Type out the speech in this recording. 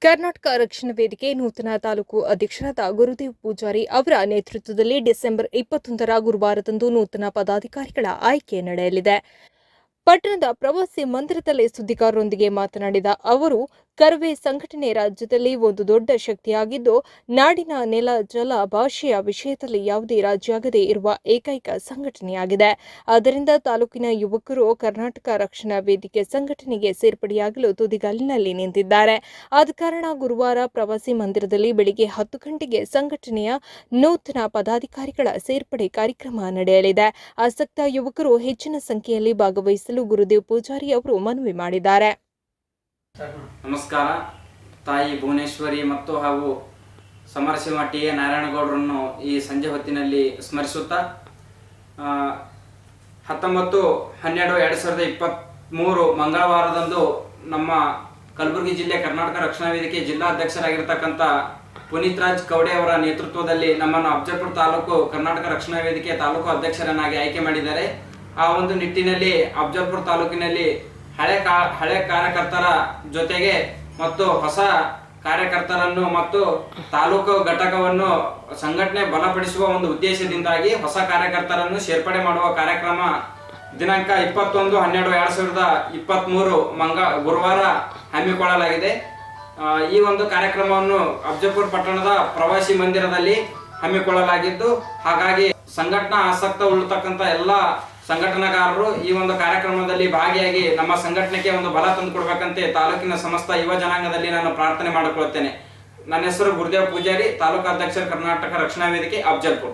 ಕರ್ನಾಟಕ ರಕ್ಷಣಾ ವೇದಿಕೆ ನೂತನ ತಾಲೂಕು ಅಧ್ಯಕ್ಷರಾದ ಗುರುದೇವ್ ಪೂಜಾರಿ ಅವರ ನೇತೃತ್ವದಲ್ಲಿ ಡಿಸೆಂಬರ್ 21ರ ಗುರುವಾರದಂದು ನೂತನ ಪದಾಧಿಕಾರಿಗಳ ಆಯ್ಕೆ ನಡೆಯಲಿದೆ. ಪಟ್ಟಣದ ಪ್ರವಾಸಿ ಮಂದಿರದಲ್ಲಿ ಸುದ್ದಿಗಾರರೊಂದಿಗೆ ಮಾತನಾಡಿದ ಅವರು, ಕರವೇ ಸಂಘಟನೆ ರಾಜ್ಯದಲ್ಲಿ ಒಂದು ದೊಡ್ಡ ಶಕ್ತಿಯಾಗಿದ್ದು, ನಾಡಿನ ನೆಲ, ಜಲ, ಭಾಷೆಯ ವಿಷಯದಲ್ಲಿ ಯಾವುದೇ ರಾಜಿಯಾಗದೇ ಇರುವ ಏಕೈಕ ಸಂಘಟನೆಯಾಗಿದೆ. ಆದ್ದರಿಂದ ತಾಲೂಕಿನ ಯುವಕರು ಕರ್ನಾಟಕ ರಕ್ಷಣಾ ವೇದಿಕೆ ಸಂಘಟನೆಗೆ ಸೇರ್ಪಡೆಯಾಗಲು ತುದಿಗಾಲಿನಲ್ಲಿ ನಿಂತಿದ್ದಾರೆ. ಆದ ಕಾರಣ ಗುರುವಾರ ಪ್ರವಾಸಿ ಮಂದಿರದಲ್ಲಿ ಬೆಳಿಗ್ಗೆ 10 ಗಂಟೆಗೆ ಸಂಘಟನೆಯ ನೂತನ ಪದಾಧಿಕಾರಿಗಳ ಸೇರ್ಪಡೆ ಕಾರ್ಯಕ್ರಮ ನಡೆಯಲಿದೆ. ಆಸಕ್ತ ಯುವಕರು ಹೆಚ್ಚಿನ ಸಂಖ್ಯೆಯಲ್ಲಿ ಭಾಗವಹಿಸಲು ಗುರುದೇವ್ ಪೂಜಾರಿ ಅವರು ಮನವಿ ಮಾಡಿದ್ದಾರೆ. ನಮಸ್ಕಾರ. ತಾಯಿ ಭುವನೇಶ್ವರಿ ಮತ್ತು ಹಾಗೂ ಸಮರಸಿಂಹ ಟಿ.ಎ. ನಾರಾಯಣಗೌಡರನ್ನು ಈ ಸಂಜೆ ಹೊತ್ತಿನಲ್ಲಿ ಸ್ಮರಿಸುತ್ತಾ 19/12/2023 ಮಂಗಳವಾರದಂದು ನಮ್ಮ ಕಲಬುರಗಿ ಜಿಲ್ಲೆ ಕರ್ನಾಟಕ ರಕ್ಷಣಾ ವೇದಿಕೆ ಜಿಲ್ಲಾಧ್ಯಕ್ಷರಾಗಿರ್ತಕ್ಕಂಥ ಪುನೀತ್ ರಾಜ್ ಕವಡೆ ಅವರ ನೇತೃತ್ವದಲ್ಲಿ ನಮ್ಮನ್ನು ಅಫಜಲ್ಪುರ ತಾಲೂಕು ಕರ್ನಾಟಕ ರಕ್ಷಣಾ ವೇದಿಕೆ ತಾಲೂಕು ಅಧ್ಯಕ್ಷರನ್ನಾಗಿ ಆಯ್ಕೆ ಮಾಡಿದ್ದಾರೆ. ಆ ಒಂದು ನಿಟ್ಟಿನಲ್ಲಿ ಅಫಜಲ್ಪುರ ತಾಲೂಕಿನಲ್ಲಿ ಹಳೆ ಕಾರ್ಯಕರ್ತರ ಜೊತೆಗೆ ಮತ್ತು ಹೊಸ ಕಾರ್ಯಕರ್ತರನ್ನು ಮತ್ತು ತಾಲೂಕು ಘಟಕವನ್ನು ಸಂಘಟನೆ ಬಲಪಡಿಸುವ ಒಂದು ಉದ್ದೇಶದಿಂದಾಗಿ ಹೊಸ ಕಾರ್ಯಕರ್ತರನ್ನು ಸೇರ್ಪಡೆ ಮಾಡುವ ಕಾರ್ಯಕ್ರಮ ದಿನಾಂಕ 21/12/2023 ಗುರುವಾರ ಹಮ್ಮಿಕೊಳ್ಳಲಾಗಿದೆ. ಈ ಒಂದು ಕಾರ್ಯಕ್ರಮವನ್ನು ಅಫಜಲ್ಪುರ ಪಟ್ಟಣದ ಪ್ರವಾಸಿ ಮಂದಿರದಲ್ಲಿ ಹಮ್ಮಿಕೊಳ್ಳಲಾಗಿದ್ದು, ಹಾಗಾಗಿ ಸಂಘಟನಾ ಆಸಕ್ತ ಉಳ್ಳತಕ್ಕಂಥ ಎಲ್ಲ ಸಂಘಟನಾಕಾರರು ಈ ಒಂದು ಕಾರ್ಯಕ್ರಮದಲ್ಲಿ ಭಾಗಿಯಾಗಿ ನಮ್ಮ ಸಂಘಟನೆಗೆ ಒಂದು ಬಲ ತಂದುಕೊಡ್ಬೇಕಂತೆ ತಾಲೂಕಿನ ಸಮಸ್ತ ಯುವ ಜನಾಂಗದಲ್ಲಿ ನಾನು ಪ್ರಾರ್ಥನೆ ಮಾಡಿಕೊಳ್ಳುತ್ತೇನೆ. ನನ್ನ ಹೆಸರು ಗುರುದೇವ್ ಪೂಜಾರಿ, ತಾಲೂಕು ಅಧ್ಯಕ್ಷ, ಕರ್ನಾಟಕ ರಕ್ಷಣಾ ವೇದಿಕೆ ಅಫಜಲ್ಪುರ.